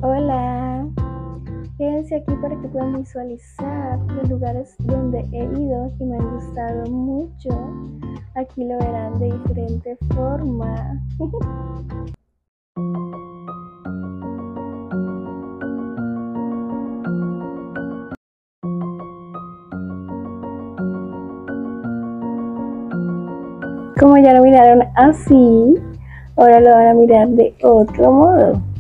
Hola, quédense aquí para que puedan visualizar los lugares donde he ido y me han gustado mucho. Aquí lo verán de diferente forma. Como ya lo miraron así, ahora lo van a mirar de otro modo.